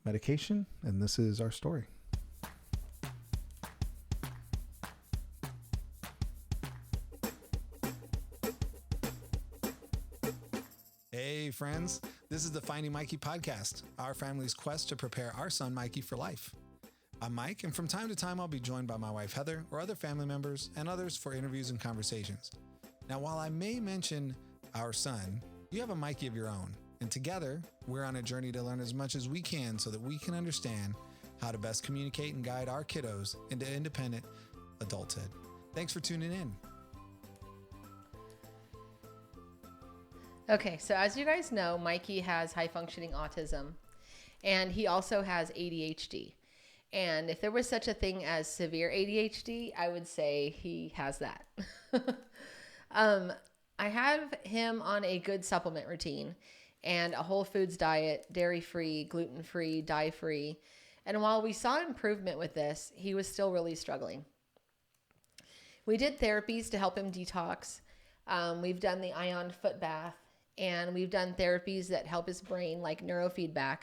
medication, and this is our story. Hey friends, this is the Finding Mikey podcast, our family's quest to prepare our son Mikey for life. I'm Mike, and from time to time I'll be joined by my wife Heather or other family members and others for interviews and conversations. Now, while I may mention our son, you have a Mikey of your own, and together we're on a journey to learn as much as we can so that we can understand how to best communicate and guide our kiddos into independent adulthood. Thanks for tuning in. Okay, so as you guys know, Mikey has high-functioning autism, and he also has ADHD. And if there was such a thing as severe ADHD, I would say he has that. I have him on a good supplement routine and a whole foods diet, dairy-free, gluten-free, dye-free. And while we saw improvement with this, he was still really struggling. We did therapies to help him detox. We've done the ion foot bath, and we've done therapies that help his brain, like neurofeedback.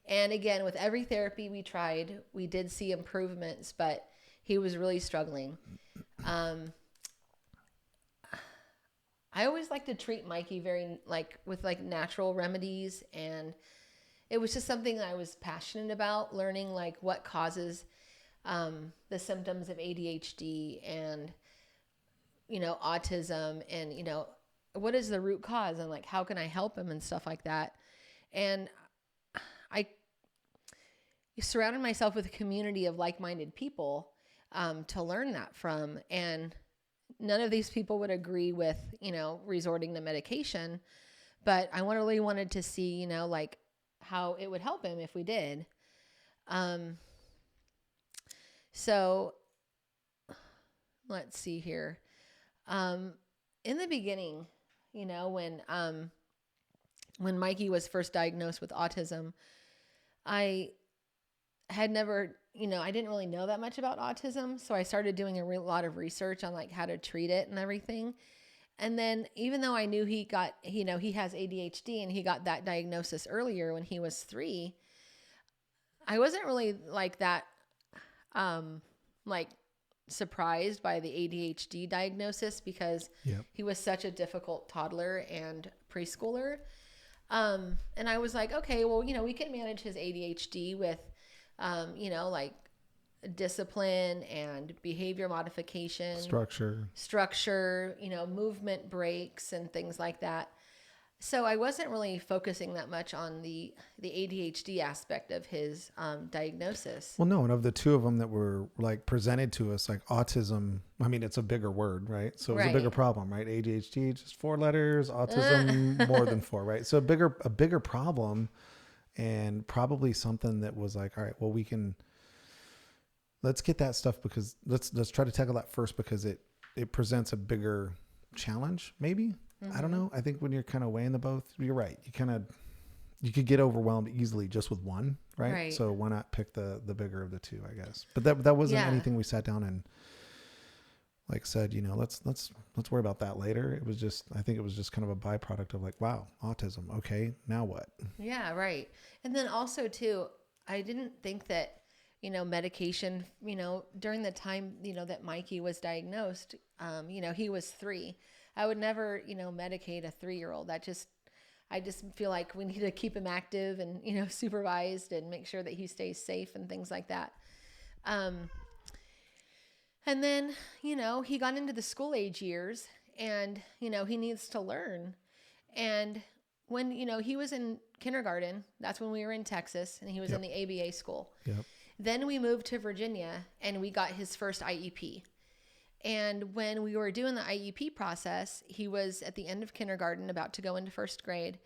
And again, with every therapy we tried, we did see improvements, but he was really struggling. I always like to treat Mikey with natural remedies, and it was just something that I was passionate about, learning like what causes the symptoms of ADHD and autism, and what is the root cause, and like how can I help him and stuff like that. And I surrounded myself with a community of like-minded people to learn that from, and none of these people would agree with, resorting to medication, but I really wanted to see, like how it would help him if we did. So let's see here. In the beginning, when Mikey was first diagnosed with autism, I had never, I didn't really know that much about autism. So I started doing a lot of research on like how to treat it and everything. And then even though I knew he got, he has ADHD and he got that diagnosis earlier when he was 3, I wasn't really like that, surprised by the ADHD diagnosis because he was such a difficult toddler and preschooler. And I was like, okay, well, we can manage his ADHD with, like discipline and behavior modification, structure, movement breaks and things like that. So I wasn't really focusing that much on the ADHD aspect of his diagnosis. Well, no, and of the two of them that were like presented to us, like autism, I mean, it's a bigger word, right? So it's a bigger problem, right? ADHD, just 4 letters, autism, more than 4, right? So a bigger problem, and probably something that was like, all right, well, let's get that stuff because let's try to tackle that first because it presents a bigger challenge, maybe. I don't know. I think when you're kind of weighing the both, you're right. You could get overwhelmed easily just with one, right? So why not pick the bigger of the two, I guess. But that wasn't anything we sat down and like said, let's worry about that later. I think it was just kind of a byproduct of like, wow, autism. Okay, now what? Yeah, right. And then also too, I didn't think that, medication, during the time, that Mikey was diagnosed, he was 3. I would never, medicate a 3-year-old. I just feel like we need to keep him active and, supervised and make sure that he stays safe and things like that. And then, he got into the school age years and, he needs to learn. And when, he was in kindergarten, that's when we were in Texas and he was in the ABA school. Then we moved to Virginia and we got his first IEP. And when we were doing the IEP process, he was at the end of kindergarten, about to go into 1st grade.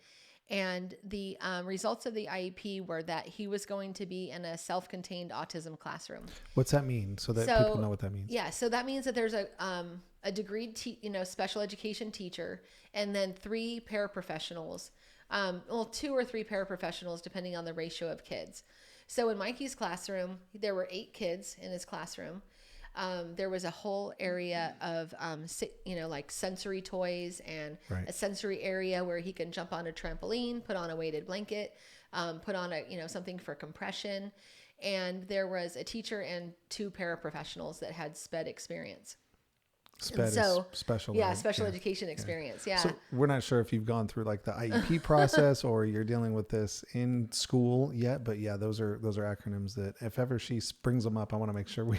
And the results of the IEP were that he was going to be in a self-contained autism classroom. What's that mean? So people know what that means. Yeah. So that means that there's a degreed, special education teacher, and then 3 paraprofessionals, 2 or 3 paraprofessionals, depending on the ratio of kids. So in Mikey's classroom, there were 8 kids in his classroom. There was a whole area of, like sensory toys and a sensory area where he can jump on a trampoline, put on a weighted blanket. put on something for compression. And there was a teacher and 2 paraprofessionals that had SPED experience. Special education experience. Yeah. So we're not sure if you've gone through like the IEP process or you're dealing with this in school yet, but yeah, those are acronyms that if ever she brings them up, I want to make sure we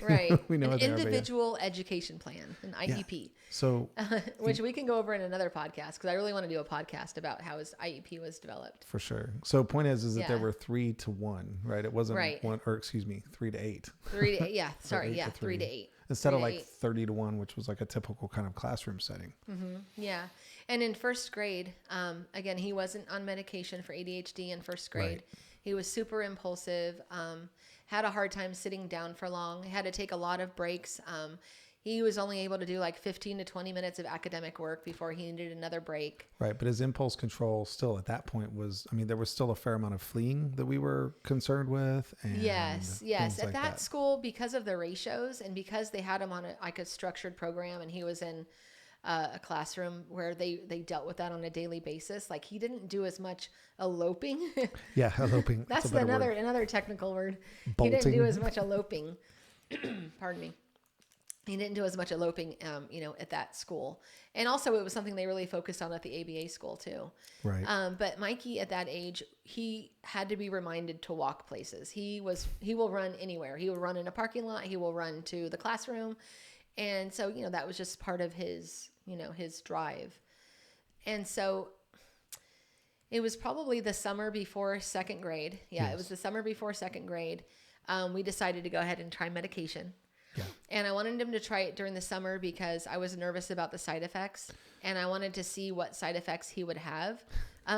know an individual education plan, an IEP. Yeah. So which we can go over in another podcast, because I really want to do a podcast about how his IEP was developed. For sure. So point is that there were 3 to 1, right? It wasn't 1, or excuse me, 3 to 8. 3 to 8. Yeah. Sorry. Yeah. 3 to 8. Instead of like 30 to 1, which was like a typical kind of classroom setting. Mm-hmm. Yeah. And in first grade, again, he wasn't on medication for ADHD in first grade. Right. He was super impulsive, had a hard time sitting down for long, had to take a lot of breaks. He was only able to do like 15 to 20 minutes of academic work before he needed another break. Right. But his impulse control still at that point was, there was still a fair amount of fleeing that we were concerned with. And yes. At that school, because of the ratios and because they had him on a structured program, and he was in a classroom where they dealt with that on a daily basis. Like, he didn't do as much eloping. Yeah. Eloping. That's another technical word. Bolting. He didn't do as much eloping. Pardon me. He didn't do as much eloping, at that school. And also it was something they really focused on at the ABA school too. Right. But Mikey at that age, he had to be reminded to walk places. He will run anywhere. He will run in a parking lot. He will run to the classroom. And so, that was just part of his, his drive. And so it was probably the summer before second grade. Yeah. Yes. It was the summer before second grade. We decided to go ahead and try medication. Yeah. And I wanted him to try it during the summer because I was nervous about the side effects, and I wanted to see what side effects he would have.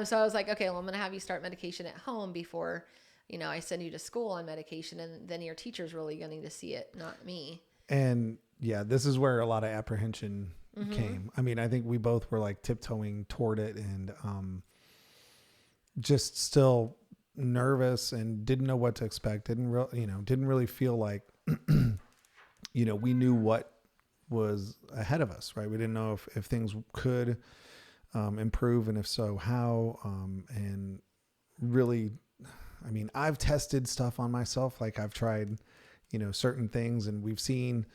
So I was like, okay, well, I'm going to have you start medication at home before, I send you to school on medication, and then your teacher's really going to see it, not me. And yeah, this is where a lot of apprehension came. I think we both were like tiptoeing toward it and just still nervous and didn't know what to expect. Didn't really feel like we knew what was ahead of us, right? We didn't know if things could improve, and if so, how. And really, I've tested stuff on myself. Like, I've tried, certain things, and we've seen,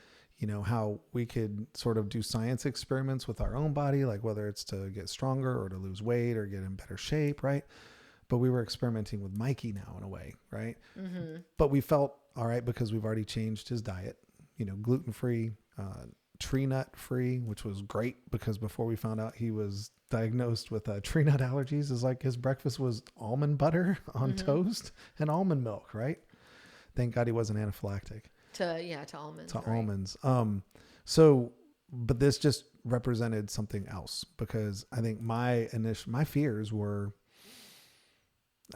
how we could sort of do science experiments with our own body, like whether it's to get stronger or to lose weight or get in better shape, right? But we were experimenting with Mikey now in a way, right? Mm-hmm. But we felt all right because we've already changed his diet. Gluten-free, tree nut free, which was great because before we found out he was diagnosed with tree nut allergies, is like his breakfast was almond butter on toast and almond milk, right? Thank God he wasn't anaphylactic. To almonds. To almonds. But this just represented something else, because I think my fears were,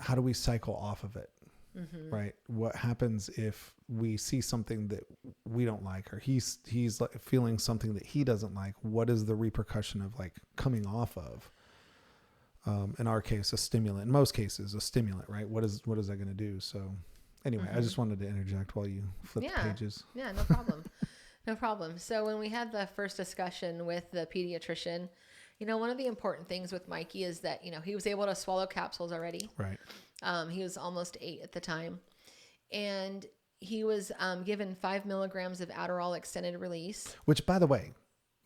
how do we cycle off of it? Mm-hmm. Right. What happens if we see something that we don't like, or he's like feeling something that he doesn't like? What is the repercussion of like coming off of, in our case, a stimulant, in most cases, a stimulant, right? What is that going to do? So anyway, I just wanted to interject while you flip the pages. Yeah, no problem. No problem. So when we had the first discussion with the pediatrician, one of the important things with Mikey is that, he was able to swallow capsules already. Right. He was almost 8 at the time, and he was given 5 milligrams of Adderall extended release. Which, by the way,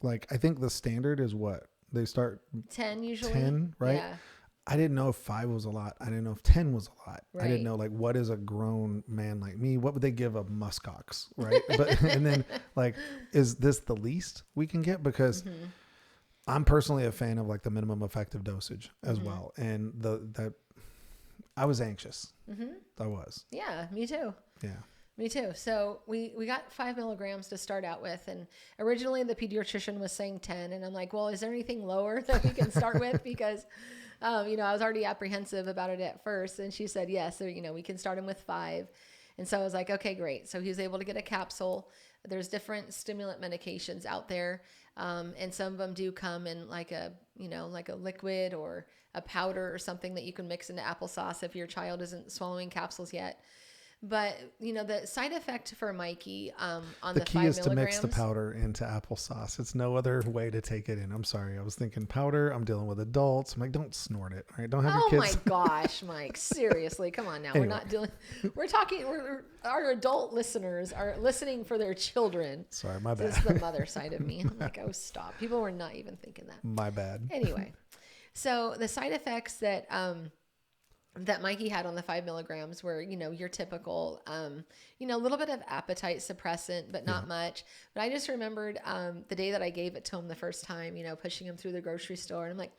like, I think the standard is what they start 10 usually. 10, right? Yeah. I didn't know if 5 was a lot. I didn't know if 10 was a lot. Right. I didn't know, like, what is a grown man like me? What would they give a muskox, right? And then, like, is this the least we can get? Because I'm personally a fan of like the minimum effective dosage as well, and that. I was anxious. I was. Yeah, me too. Yeah. Me too. So we got 5 milligrams to start out with. And originally the pediatrician was saying 10. And I'm like, well, is there anything lower that we can start with? Because, I was already apprehensive about it at first. And she said, yes, so, we can start him with 5. And so I was like, okay, great. So he was able to get a capsule. There's different stimulant medications out there. And some of them do come in like a liquid or a powder or something that you can mix into applesauce if your child isn't swallowing capsules yet. But, the side effect for Mikey on the the 5 key is milligrams. to mix the powder into applesauce. It's no other way to take it in. I'm sorry. I was thinking powder. I'm dealing with adults. I'm like, don't snort it. All right. Don't have your kids. Oh my gosh, Mike. Seriously. Come on now. Anyway. We're talking, our adult listeners are listening for their children. Sorry, my bad. This is the mother side of me. I'm like, oh, stop. People were not even thinking that. My bad. Anyway. So the side effects that Mikey had on the 5 milligrams were, your typical, a little bit of appetite suppressant, but not much. But I just remembered the day that I gave it to him the first time, pushing him through the grocery store. And I'm like,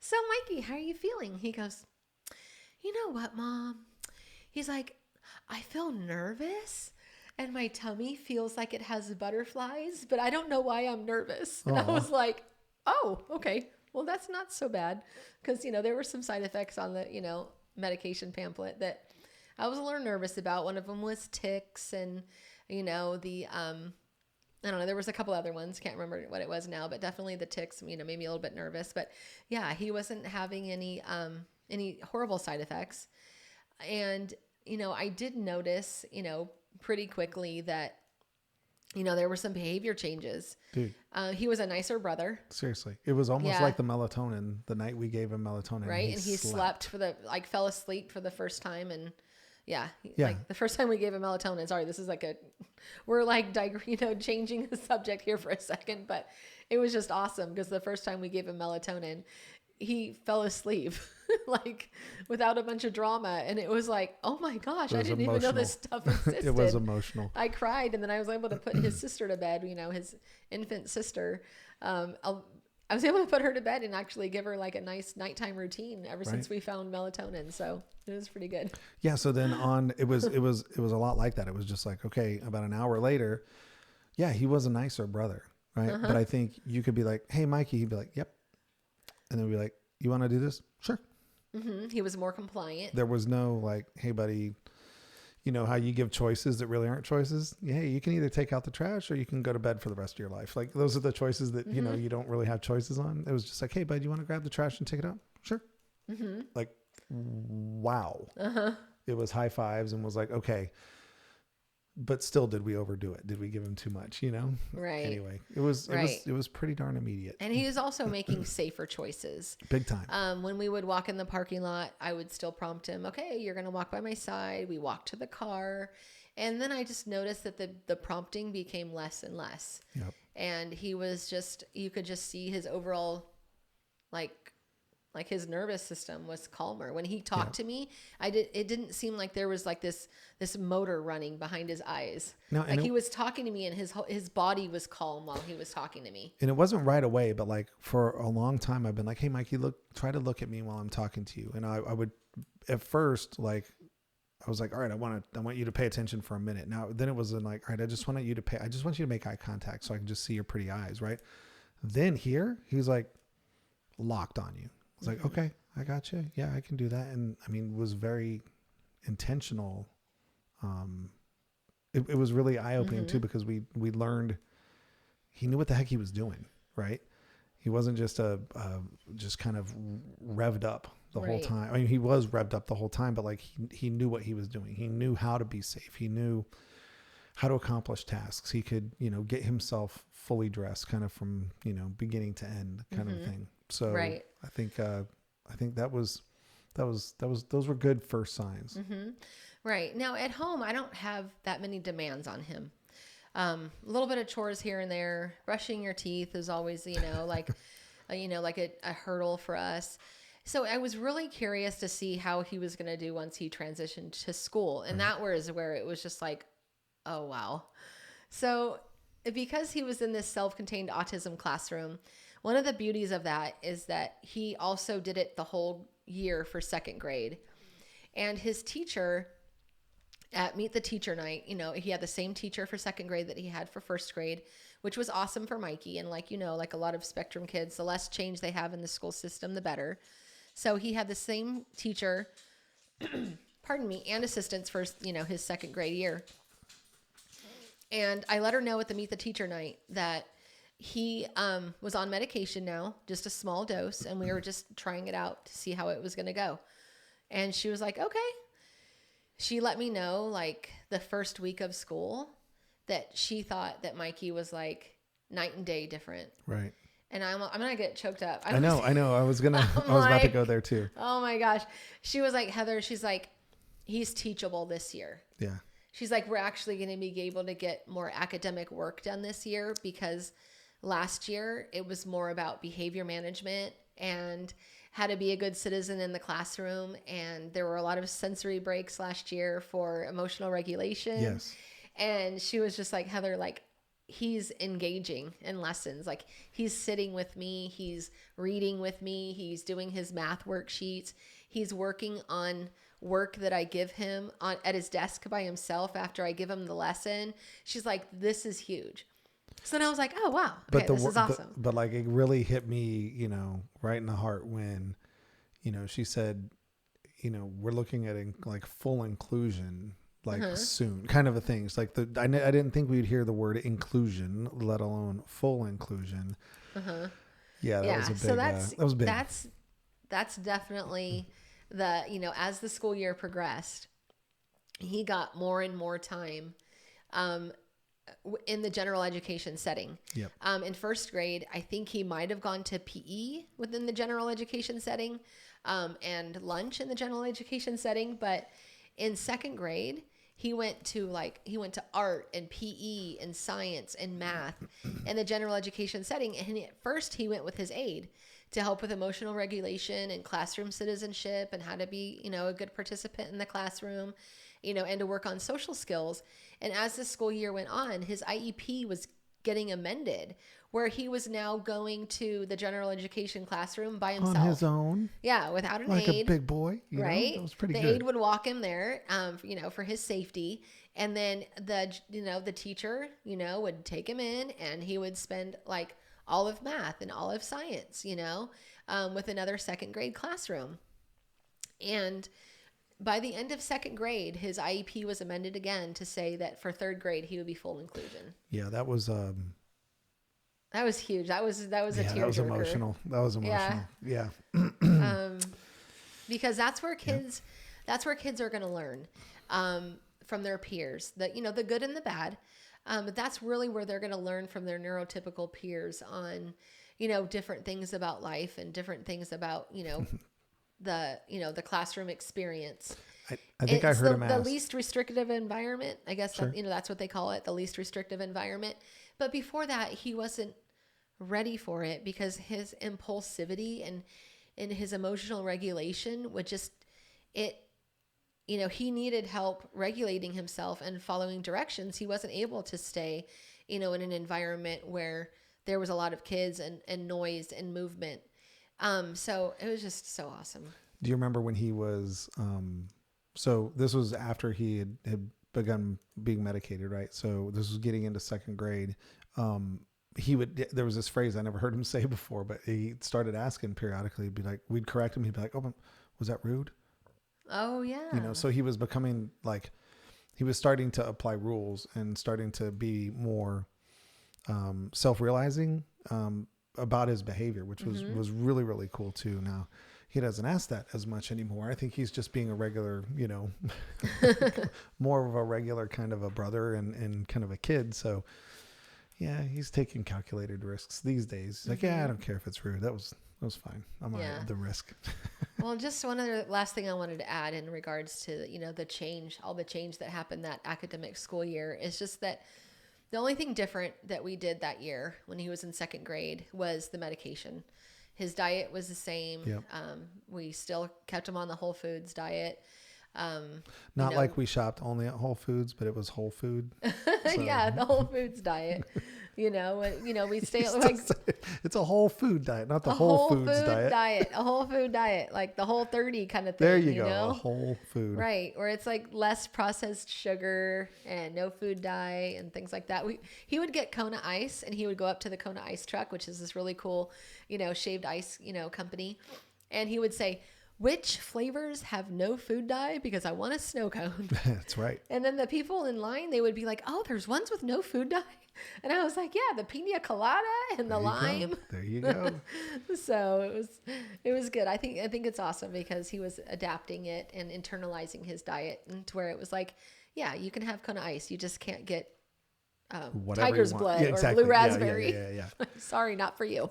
so Mikey, how are you feeling? He goes, you know what, Mom? He's like, I feel nervous and my tummy feels like it has butterflies, but I don't know why I'm nervous. And I was like, oh, okay. Well, that's not so bad. Because, there were some side effects on the, medication pamphlet that I was a little nervous about. One of them was ticks and, I don't know, there was a couple other ones. Can't remember what it was now, but definitely the ticks, made me a little bit nervous. But yeah, he wasn't having any horrible side effects. And, I did notice, pretty quickly that, there were some behavior changes. Dude. He was a nicer brother. Seriously. It was almost like the melatonin the night we gave him melatonin. Right. And he slept fell asleep for the first time. And like the first time we gave him melatonin, sorry, this is we're changing the subject here for a second, but it was just awesome because the first time we gave him melatonin, he fell asleep without a bunch of drama. And it was like, oh my gosh, I didn't even know this stuff existed. It was emotional. I cried. And then I was able to put his sister to bed, his infant sister. I was able to put her to bed and actually give her a nice nighttime routine ever since we found melatonin. So it was pretty good. Yeah. So then it was a lot like that. It was just like, okay, about an hour later, he was a nicer brother. Right. But I think you could be like, hey, Mikey, he'd be like, yep. And then we'd be like, you want to do this? Sure. Mm-hmm. He was more compliant. There was no hey, buddy, how you give choices that really aren't choices. Hey, you can either take out the trash or you can go to bed for the rest of your life. Those are the choices that, you don't really have choices on. It was just like, hey, bud, you want to grab the trash and take it out? Sure. Mm-hmm. Wow. Uh-huh. It was high fives and was like, okay. But still, did we overdo it? Did we give him too much? Right. Anyway, it was pretty darn immediate. And he was also making safer choices. Big time. When we would walk in the parking lot, I would still prompt him, okay, you're going to walk by my side. We walked to the car. And then I just noticed that the prompting became less and less. Yep. And he was you could just see his overall, his nervous system was calmer. When he talked to me, it didn't seem like there was this motor running behind his eyes. No, he was talking to me and his body was calm while he was talking to me. And it wasn't right away, but for a long time I've been like, hey, Mikey, try to look at me while I'm talking to you. And I would at first, I was like, all right, I want you to pay attention for a minute. Now, then it was all right, I just want you to make eye contact so I can just see your pretty eyes. Right. Then here he's locked on you. I was like, okay, I got you. Yeah, I can do that. And was very intentional. It was really eye-opening too, because we learned he knew what the heck he was doing, right? He wasn't just just kind of revved up the whole time. He was revved up the whole time, but he knew what he was doing. He knew how to be safe. He knew how to accomplish tasks. He could, get himself fully dressed kind of from, beginning to end kind of thing. So I think those were good first signs. Mm-hmm. Right. Now at home, I don't have that many demands on him. A little bit of chores here and there. Brushing your teeth is always, a hurdle for us. So I was really curious to see how he was going to do once he transitioned to school. And that was where it was just like, oh, wow. So because he was in this self-contained autism classroom, one of the beauties of that is that he also did it the whole year for second grade. And his teacher at Meet the Teacher Night, he had the same teacher for second grade that he had for first grade, which was awesome for Mikey. And like a lot of spectrum kids, the less change they have in the school system, the better. So he had the same teacher, and assistants for, his second grade year. And I let her know at the Meet the Teacher Night that he was on medication now, just a small dose, and we were just trying it out to see how it was going to go. And she was like, okay. she let me know like the first week of school that she thought that Mikey was like night and day different. Right. And I'm going to get choked up. I know. I was about to go there too. Oh my gosh. She was like, Heather, she's like, he's teachable this year. Yeah. She's like, we're actually going to be able to get more academic work done this year because last year it was more about behavior management and how to be a good citizen in the classroom. And there were a lot of sensory breaks last year for emotional regulation. Yes. And she was just like, Heather, like, he's engaging in lessons. Like, he's sitting with me. He's reading with me. He's doing his math worksheets. He's working on work that I give him at his desk by himself after I give him the lesson. She's like, this is huge. So then I was like, oh, wow. Okay, this is awesome. But like, it really hit me, right in the heart when, she said, we're looking at like full inclusion, like soon, kind of a thing. It's like I didn't think we'd hear the word inclusion, let alone full inclusion. Yeah, that was a big, so that was big. That's definitely as the school year progressed, he got more and more time, in the general education setting. Yep. In first grade, I think he might have gone to PE within the general education setting, and lunch in the general education setting. But in second grade, he went to art and PE and science and math in the general education setting. And at first he went with his aide to help with emotional regulation and classroom citizenship and how to be, a good participant in the classroom, and to work on social skills. And as the school year went on, his IEP was getting amended, where he was now going to the general education classroom by himself. On his own? Yeah, without an aide. Like a big boy, right? That was pretty good. The aide would walk him there, for his safety. And then the teacher, would take him in and he would spend like all of math and all of science, with another second grade classroom. And by the end of second grade, his IEP was amended again to say that for third grade, he would be full inclusion. Yeah, that was huge. That was a tearjerker. That was emotional. Yeah. Because that's where kids are going to learn, from their peers, the good and the bad. But that's really where they're going to learn from their neurotypical peers on, different things about life and different things about, the classroom experience. I think I heard him ask. The least restrictive environment, I guess, sure. That's what they call it, the least restrictive environment. But before that, he wasn't ready for it because his impulsivity and his emotional regulation would just, he needed help regulating himself and following directions. He wasn't able to stay, in an environment where there was a lot of kids and noise and movement. So it was just so awesome. Do you remember when he was, so this was after he had begun being medicated, right? So this was getting into second grade. There was this phrase I never heard him say before, but he started asking periodically. He'd be like, we'd correct him. He'd be like, oh, was that rude? Oh yeah. So he was becoming like, he was starting to apply rules and starting to be more, self-realizing, about his behavior, which was really, really cool too. Now he doesn't ask that as much anymore. I think he's just being a regular, more of a regular kind of a brother and kind of a kid. So yeah, he's taking calculated risks these days. He's like, yeah, I don't care if it's rude. That was fine. I'm all right with the risk. Well, just one other last thing I wanted to add in regards to, all the change that happened that academic school year is just that the only thing different that we did that year when he was in second grade was the medication. His diet was the same. Yep. We still kept him on the Whole Foods diet. Not like we shopped only at Whole Foods, but it was whole food. So. Yeah, the Whole Foods diet. We stay like it's a whole food diet, not the Whole Foods diet. A whole food diet, like the Whole30 kind of thing. There you go, a whole food. Right, where it's like less processed sugar and no food dye and things like that. He would get Kona Ice, and he would go up to the Kona Ice truck, which is this really cool, shaved ice, company, and he would say, which flavors have no food dye? Because I want a snow cone. That's right. And then the people in line, they would be like, oh, there's ones with no food dye. And I was like, yeah, the pina colada and the lime. There you go. So it was good. I think it's awesome because he was adapting it and internalizing his diet into where it was like, yeah, you can have Kona Ice. You just can't get tiger's blood or blue raspberry. Yeah. Sorry, not for you.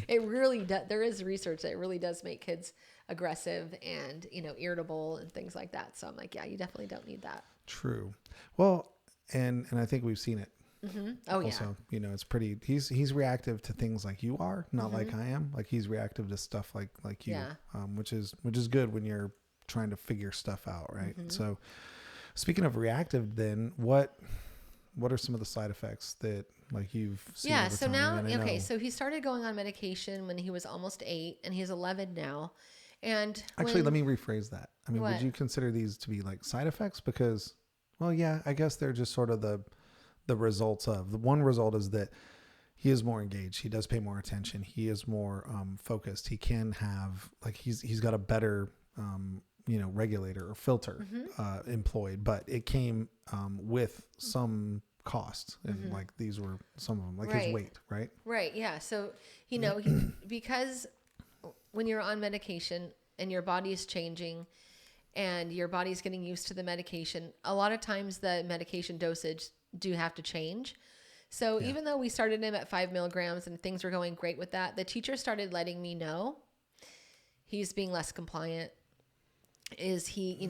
It really does. There is research that it really does make kids aggressive and, irritable and things like that. So I'm like, yeah, you definitely don't need that. True. Well, and I think we've seen it. Mm-hmm. Oh, also, it's pretty, he's reactive to things like you are, not like I am. Like he's reactive to stuff like you, which is good when you're trying to figure stuff out. Right. Mm-hmm. So speaking of reactive, then what are some of the side effects that like you've seen? Yeah. So now, okay. So he started going on medication when he was almost 8 and he's 11 now. And actually, let me rephrase that. I mean, would you consider these to be like side effects? Because, well, yeah, I guess they're just sort of the results of. The one result is that he is more engaged. He does pay more attention. He is more focused. He can have like he's got a better regulator or filter employed, but it came with some cost, and like these were some of them, like his weight, right? Right. Yeah. So because when you're on medication and your body is changing and your body's getting used to the medication, a lot of times the medication dosage do have to change. So even though we started him at 5 milligrams and things were going great with that, the teacher started letting me know he's being less compliant. Is he,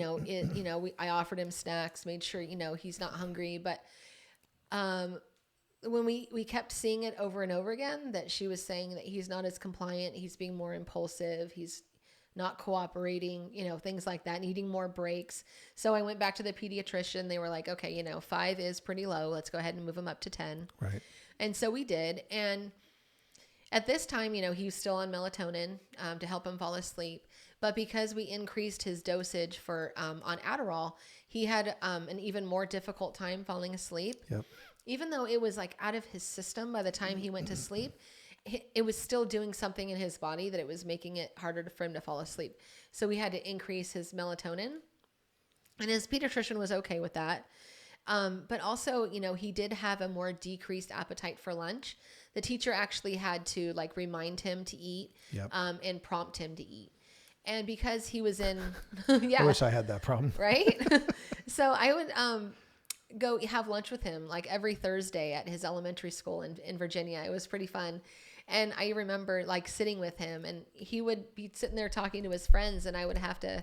I offered him snacks, made sure, he's not hungry. But when we kept seeing it over and over again, that she was saying that he's not as compliant, he's being more impulsive, he's not cooperating, things like that, needing more breaks. So I went back to the pediatrician. They were like, okay, 5 is pretty low. Let's go ahead and move him up to 10. Right. And so we did. And at this time, he was still on melatonin to help him fall asleep. But because we increased his dosage for on Adderall, he had an even more difficult time falling asleep. Yep. Even though it was like out of his system by the time he went to sleep, it was still doing something in his body that it was making it harder for him to fall asleep. So we had to increase his melatonin, and his pediatrician was okay with that. But also, he did have a more decreased appetite for lunch. The teacher actually had to like remind him to eat, and prompt him to eat. And because he was in, I wish I had that problem. Right. So I would, go have lunch with him like every Thursday at his elementary school in Virginia. It was pretty fun. And I remember like sitting with him, and he would be sitting there talking to his friends, and I would have to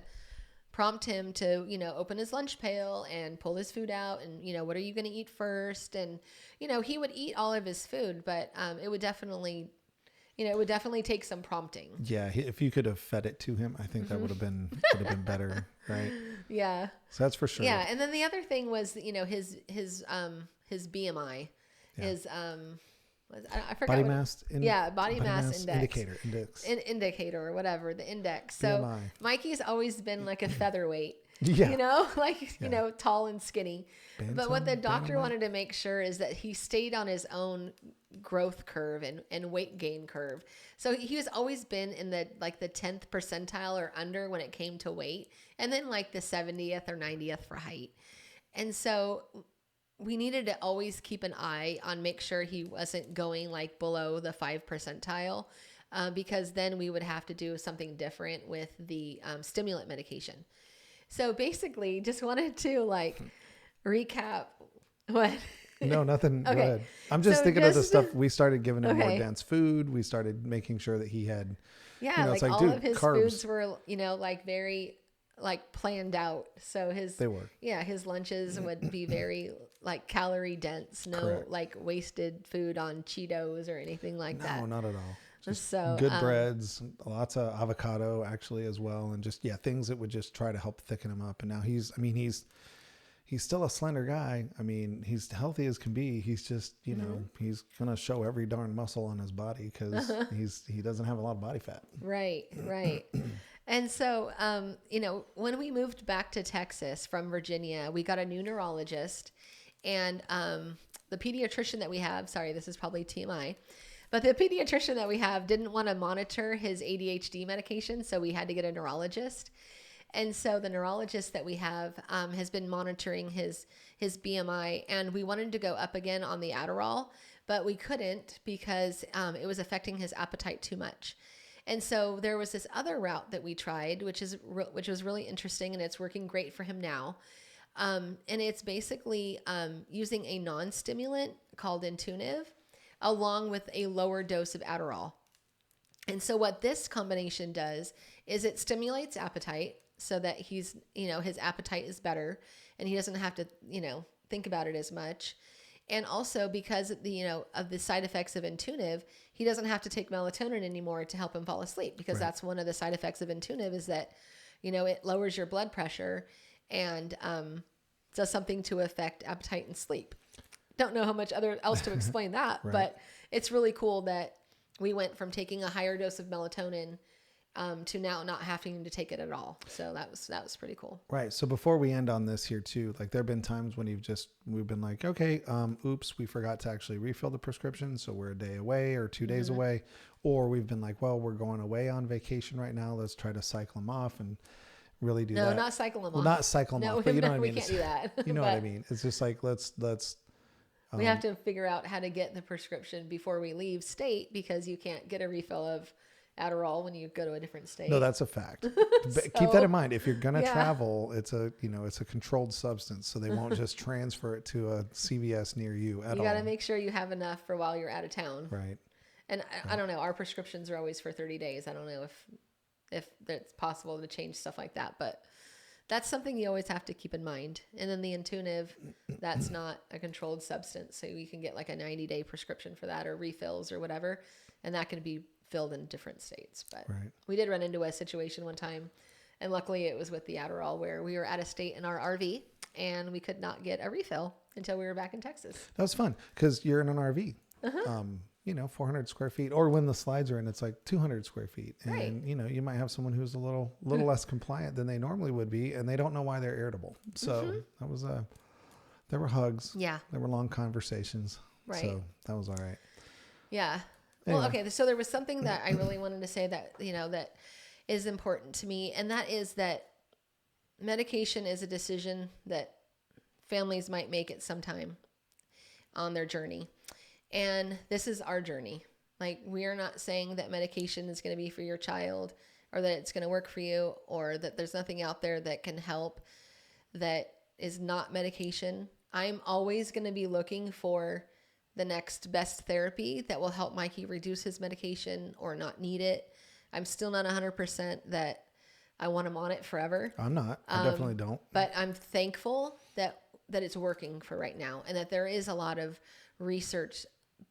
prompt him to, open his lunch pail and pull his food out and, what are you going to eat first? And, he would eat all of his food, but it would definitely take some prompting. Yeah. If you could have fed it to him, I think that would have been better. Right. Yeah. So that's for sure. Yeah. And then the other thing was, his BMI, his, I forgot. Body mass mass index. Indicator or whatever, the index. So BMI. Mikey's always been like a featherweight. Yeah. Tall and skinny. But what the doctor wanted to make sure is that he stayed on his own growth curve and weight gain curve. So he has always been in the 10th percentile or under when it came to weight, and then like the 70th or 90th for height. And so we needed to always keep an eye on make sure he wasn't going like below the 5 percentile, because then we would have to do something different with the stimulant medication. So basically just wanted to like recap what. No, nothing. Okay. Go ahead. I'm just thinking of the stuff we started giving him more dense food. We started making sure that he had, like all of his carbs. Foods were, like very like planned out. So his lunches would be very like calorie dense, no like wasted food on Cheetos or anything like that. No, not at all. Just good breads, lots of avocado actually as well. And just, things that would just try to help thicken him up. And now he's still a slender guy. I mean, he's healthy as can be. He's just, he's going to show every darn muscle on his body because he doesn't have a lot of body fat. Right. And so, when we moved back to Texas from Virginia, we got a new neurologist, and the pediatrician that we have, sorry, this is probably TMI, But the pediatrician that we have didn't want to monitor his ADHD medication, so we had to get a neurologist. And so the neurologist that we have has been monitoring his BMI, and we wanted to go up again on the Adderall, but we couldn't because it was affecting his appetite too much. And so there was this other route that we tried, which was really interesting, and it's working great for him now. And it's basically using a non-stimulant called Intuitive, along with a lower dose of Adderall. And so what this combination does is it stimulates appetite so that his appetite is better and he doesn't have to, think about it as much. And also because of the side effects of Intuitive, he doesn't have to take melatonin anymore to help him fall asleep, because that's one of the side effects of Intuitive is that, it lowers your blood pressure and does something to affect appetite and sleep. Don't know how much else to explain that, but it's really cool that we went from taking a higher dose of melatonin to now not having to take it at all. So that was pretty cool. Right. So before we end on this here too, like there've been times when we've been like, okay, oops, we forgot to actually refill the prescription. So we're a day away or 2 days away, or we've been like, well, we're going away on vacation right now. Let's try to cycle them off and really do that. No, not cycle them off. Not cycle them off, but you know what I mean? We can't do that. You know what I mean? It's just like, let's we have to figure out how to get the prescription before we leave state, because you can't get a refill of Adderall when you go to a different state. No, that's a fact. Keep that in mind. If you're going to travel, it's a controlled substance, so they won't just transfer it to a CVS near you at all. You got to make sure you have enough for while you're out of town. Right. And I don't know, our prescriptions are always for 30 days. I don't know if it's possible to change stuff like that, but that's something you always have to keep in mind. And then the Intuitive, that's not a controlled substance. So you can get like a 90-day prescription for that, or refills or whatever. And that can be filled in different states. But we did run into a situation one time, and luckily it was with the Adderall, where we were out of state in our RV and we could not get a refill until we were back in Texas. That was fun because you're in an RV. 400 square feet, or when the slides are in, it's like 200 square feet. And, you might have someone who's a little less compliant than they normally would be, and they don't know why they're irritable. So that was there were hugs. Yeah. There were long conversations. Right. So that was all right. Yeah. Anyway. Well, okay. So there was something that I really wanted to say that, that is important to me. And that is that medication is a decision that families might make at some time on their journey. And this is our journey. Like, we are not saying that medication is going to be for your child, or that it's going to work for you, or that there's nothing out there that can help that is not medication. I'm always going to be looking for the next best therapy that will help Mikey reduce his medication or not need it. I'm still not 100% that I want him on it forever. I'm not. I definitely don't. But I'm thankful that it's working for right now, and that there is a lot of research,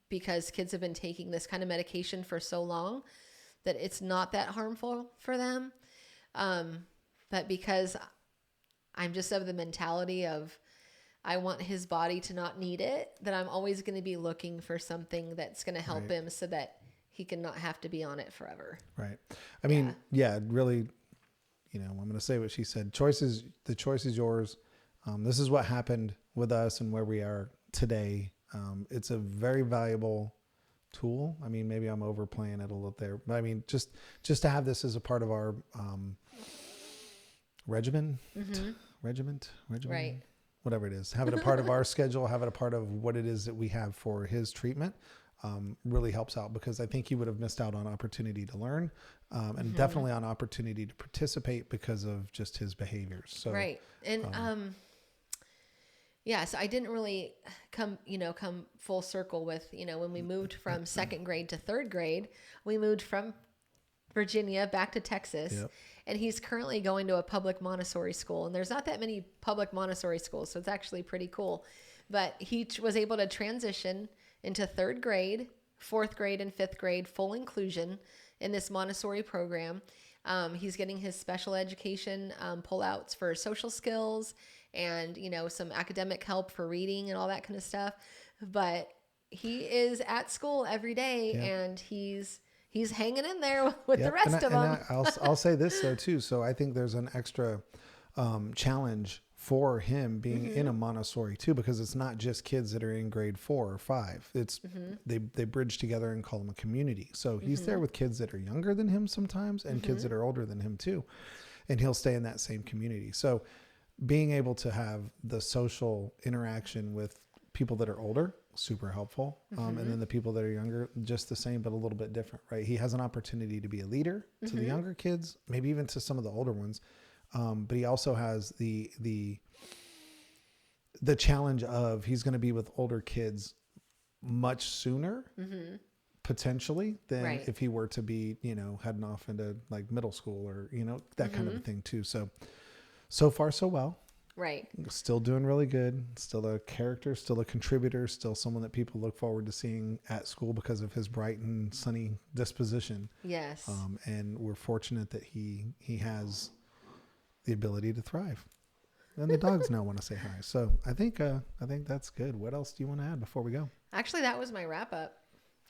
because kids have been taking this kind of medication for so long that it's not that harmful for them. But because I'm just of the mentality of I want his body to not need it, that I'm always going to be looking for something that's going to help him so that he can not have to be on it forever. Right. I mean, really, I'm going to say what she said. The choice is yours. This is what happened with us and where we are today. It's a very valuable tool. I mean, maybe I'm overplaying it a little there, but I mean, just to have this as a part of our regiment, right? Whatever it is, have it a part of our schedule, have it a part of what it is that we have for his treatment, really helps out, because I think he would have missed out on opportunity to learn, and definitely on opportunity to participate because of just his behaviors. So, right. And, so I didn't really come full circle with, when we moved from second grade to third grade, we moved from Virginia back to Texas, and he's currently going to a public Montessori school, and there's not that many public Montessori schools, so it's actually pretty cool. But he was able to transition into third grade, fourth grade, and fifth grade full inclusion in this Montessori program. He's getting his special education pullouts for social skills and, some academic help for reading and all that kind of stuff. But he is at school every day, and he's hanging in there with the rest of them. I'll say this though too. So I think there's an extra challenge for him being in a Montessori too, because it's not just kids that are in grade 4 or 5. It's they bridge together and call them a community. So he's there with kids that are younger than him sometimes and kids that are older than him too. And he'll stay in that same community. So being able to have the social interaction with people that are older, super helpful. And then the people that are younger, just the same, but a little bit different, right? He has an opportunity to be a leader to the younger kids, maybe even to some of the older ones. But he also has the challenge of he's going to be with older kids much sooner, potentially, than if he were to be, heading off into like middle school or, that kind of a thing too. So far, so well. Right. Still doing really good. Still a character, still a contributor, still someone that people look forward to seeing at school because of his bright and sunny disposition. Yes. And we're fortunate that he has the ability to thrive. And the dogs now want to say hi. So I think that's good. What else do you want to add before we go? Actually, that was my wrap up.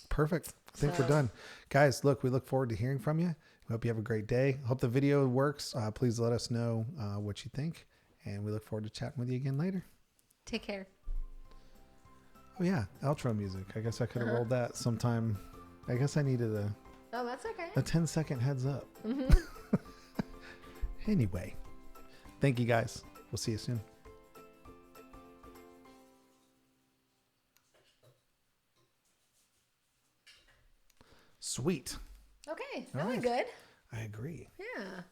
Perfect. I think we're done. Guys, look, we look forward to hearing from you. We hope you have a great day. Hope the video works. Please let us know what you think. And we look forward to chatting with you again later. Take care. Oh, yeah. Outro music. I guess I could have rolled that sometime. I guess I needed that's okay. a 10-second heads up. Anyway, thank you guys. We'll see you soon. Sweet. Okay. That went good. I agree. Yeah.